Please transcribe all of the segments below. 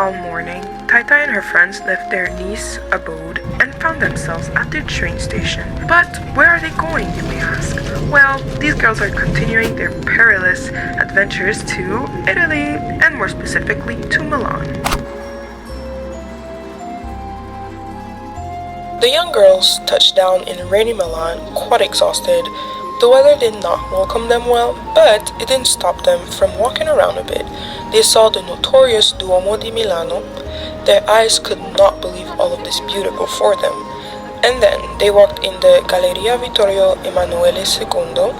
calm morning, Taitai and her friends left their Nice abode and found themselves at the train station. But where are they going, you may ask? Well, these girls are continuing their perilous adventures to Italy, and more specifically to Milan. The young girls touched down in rainy Milan, quite exhausted. The weather did not welcome them well, but it didn't stop them from walking around a bit. They saw the notorious Duomo di Milano. Their eyes could not believe all of this beauty before them. And then they walked in the Galleria Vittorio Emanuele II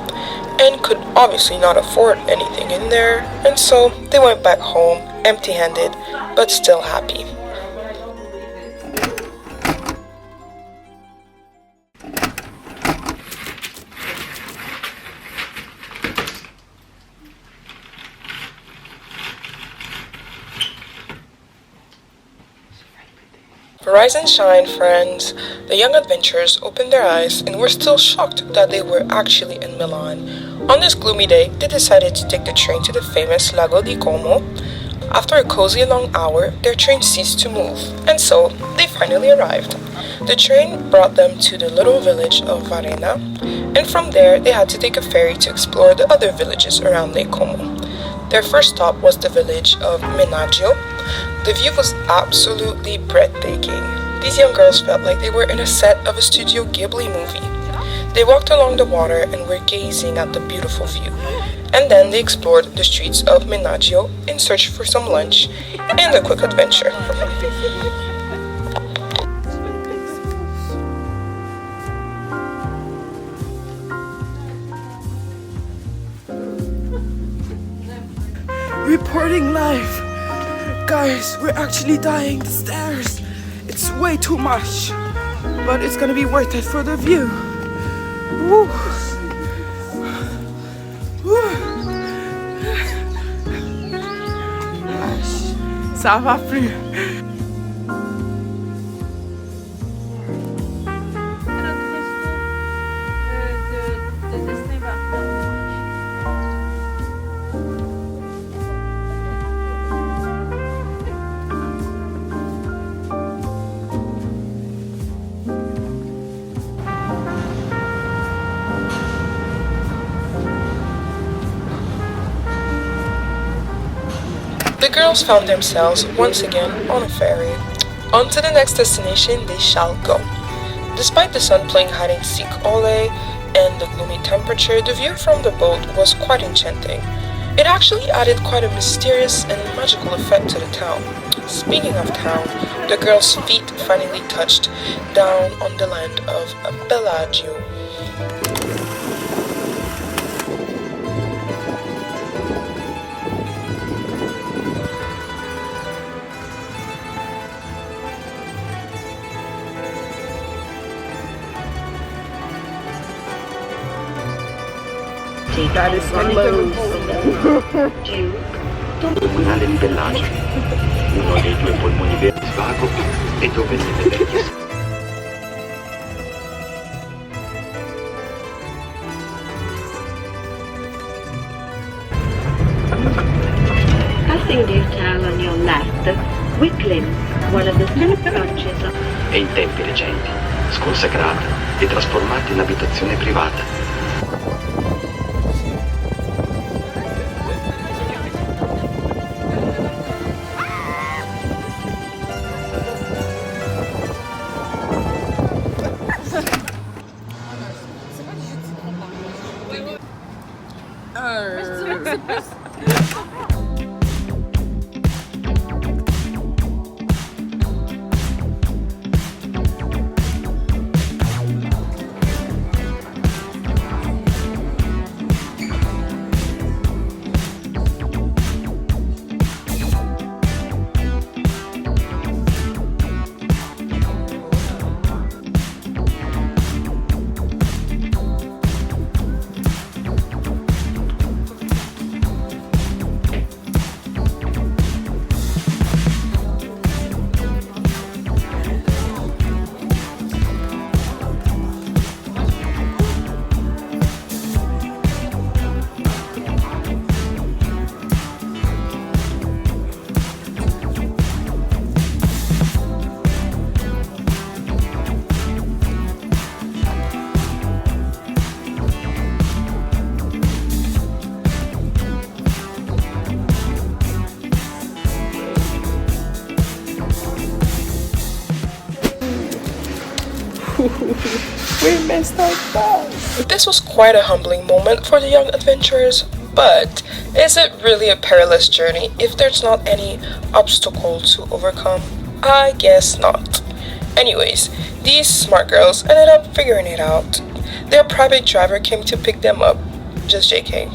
and could obviously not afford anything in there, and so they went back home empty-handed but still happy. Rise and shine, friends. The young adventurers opened their eyes and were still shocked that they were actually in Milan. On this gloomy day, they decided to take the train to the famous Lago di Como. After a cozy long hour, their train ceased to move, and so they finally arrived. The train brought them to the little village of Varena, and from there they had to take a ferry to explore the other villages around Lake Como. Their first stop was the village of Menaggio. The view was absolutely breathtaking. These young girls felt like they were in a set of a Studio Ghibli movie. They walked along the water and were gazing at the beautiful view. And then they explored the streets of Menaggio in search for some lunch and a quick adventure. Reporting live. Guys, we're actually dying the stairs. It's way too much, but it's gonna be worth it for the view. Woo. Woo. Ça va plus. The girls found themselves once again on a ferry. On to the next destination they shall go. Despite the sun playing hide and seek all day and the gloomy temperature, the view from the boat was quite enchanting. It actually added quite a mysterious and magical effect to the town. Speaking of town, the girls' feet finally touched down on the land of Bellagio. That is loads. Addominale di Bellagio, uno dei due polmoni verdi svago e dove nelle vecchie Passing the hotel on your left, we glimpse one of the three branches of... e in tempi recenti, sconsacrata e trasformata in abitazione privata. We missed our bus. This was quite a humbling moment for the young adventurers, but is it really a perilous journey if there's not any obstacle to overcome? I guess not. Anyways, these smart girls ended up figuring it out. Their private driver came to pick them up. Just JK.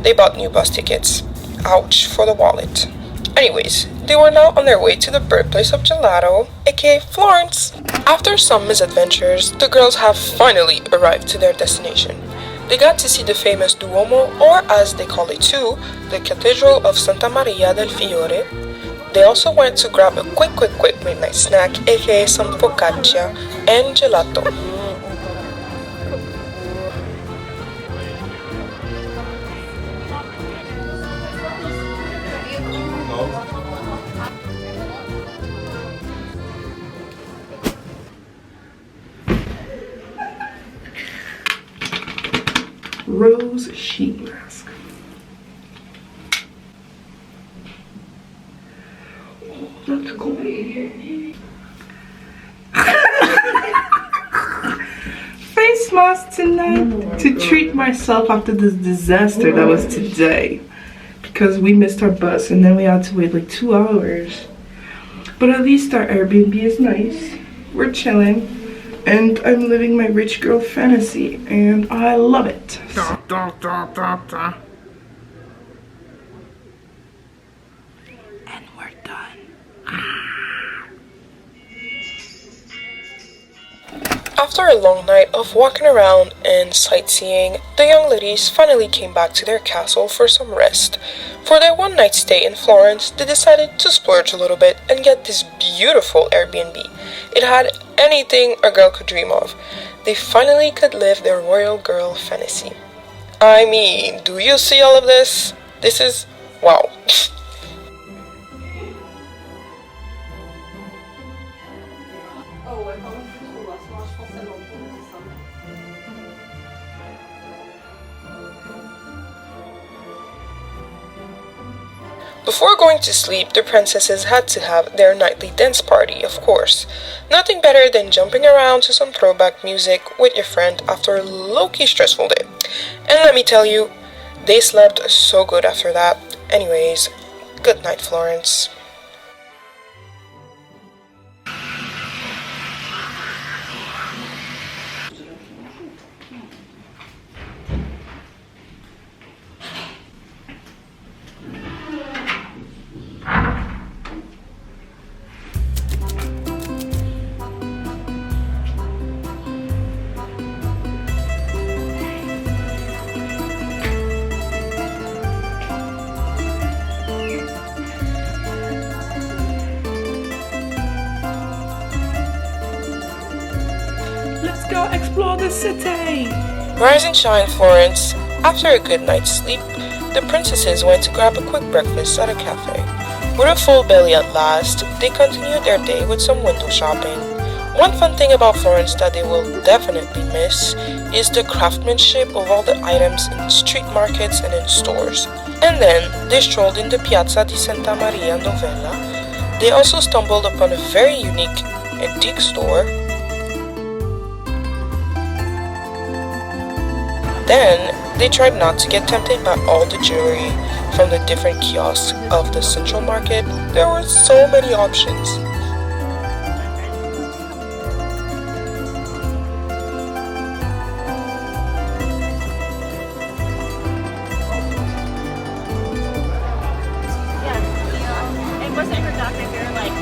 They bought new bus tickets. Ouch for the wallet. Anyways, they were now on their way to the birthplace of gelato, aka Florence. After some misadventures, the girls have finally arrived to their destination. They got to see the famous Duomo, or as they call it too, the Cathedral of Santa Maria del Fiore. They also went to grab a quick midnight snack, aka some focaccia and gelato. Rose sheet mask. Oh, that's cool. Face mask tonight to treat myself after this disaster that was today. Because we missed our bus and then we had to wait like 2 hours. But at least our Airbnb is nice. We're chilling. And I'm living my rich girl fantasy, and I love it. And we're done. After a long night of walking around and sightseeing, the young ladies finally came back to their castle for some rest. For their one night stay in Florence, they decided to splurge a little bit and get this beautiful Airbnb. It had anything a girl could dream of. They finally could live their royal girl fantasy. I mean, do you see all of this? This is wow. Before going to sleep, the princesses had to have their nightly dance party, of course. Nothing better than jumping around to some throwback music with your friend after a low-key stressful day. And let me tell you, they slept so good after that. Anyways, good night, Florence. Let's go explore the city. Rise and shine, Florence. After a good night's sleep, the princesses went to grab a quick breakfast at a cafe. With a full belly at last, they continued their day with some window shopping. One fun thing about Florence that they will definitely miss is the craftsmanship of all the items in street markets and in stores. And then they strolled in the Piazza di Santa Maria Novella. They also stumbled upon a very unique antique store. Then, they tried not to get tempted by all the jewelry from the different kiosks of the central market. There were so many options. It wasn't her doctor, they were like,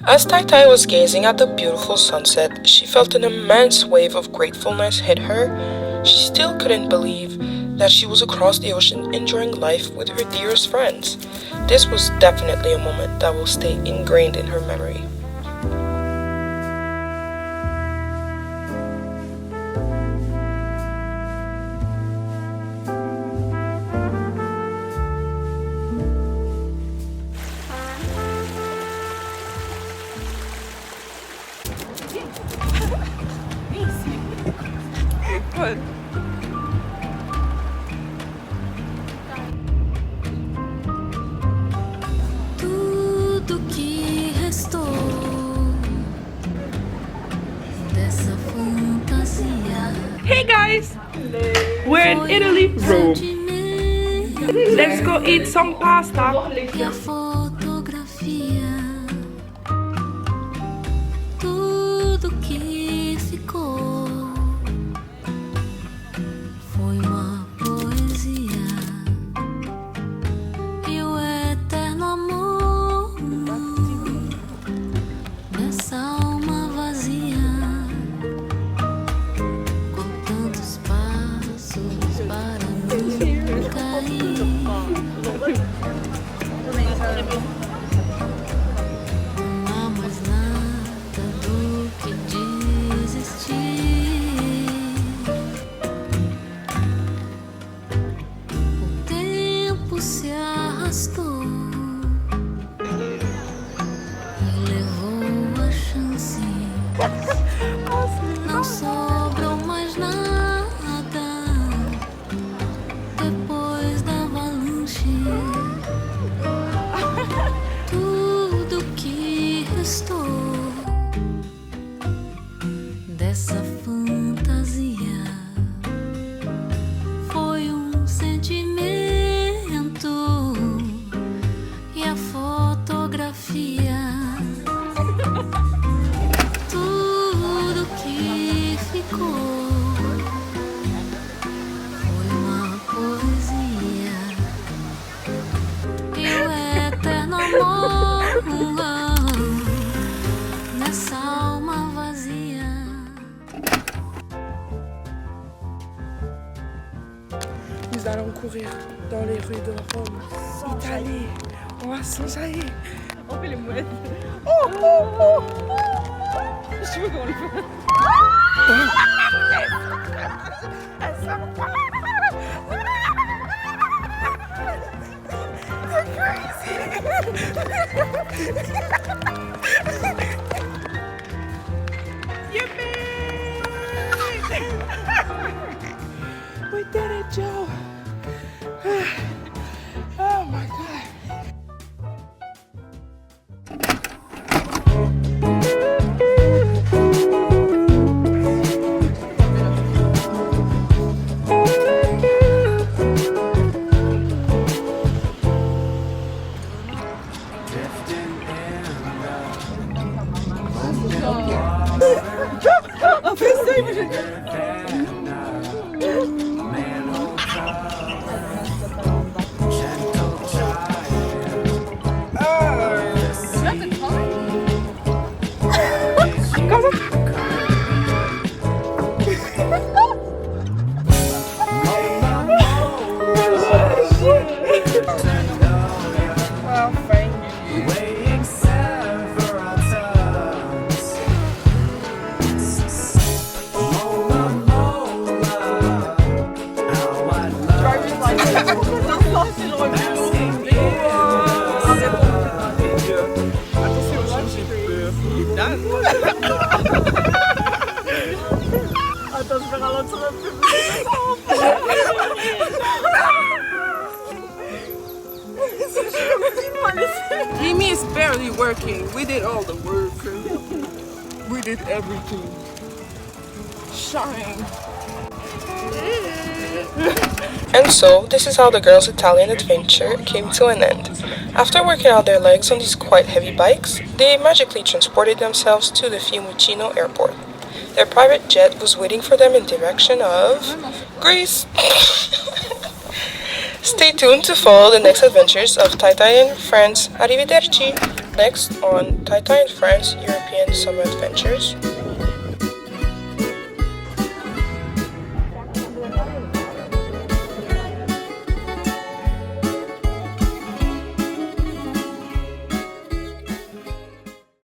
As Taitai was gazing at the beautiful sunset, she felt an immense wave of gratefulness hit her. She still couldn't believe that she was across the ocean enjoying life with her dearest friends. This was definitely a moment that will stay ingrained in her memory. Hey guys! We're in Italy, Rome. Let's go eat some pasta. Não sobrou mais nada depois da avalanche. Tudo que restou dessa fantasia foi sentimento e a fotografia. Foi uma poesia e o eterno amor nessa alma vazia. Nous allons courir dans les rues de Rome, Italie. On va s'enjailler. On fait les mouettes. Oh, oh, oh. Je veux qu'on le fasse. We did it, Joe. Oh my God. Jamie is barely working. We did all the work. We did everything. Shine. And so, this is how the girls' Italian adventure came to an end. After working out their legs on these quite heavy bikes, they magically transported themselves to the Fiumicino airport. Their private jet was waiting for them in direction of Greece. Stay tuned to follow the next adventures of Taitai and friends. Arrivederci! Next on Taitai and friends European Summer Adventures.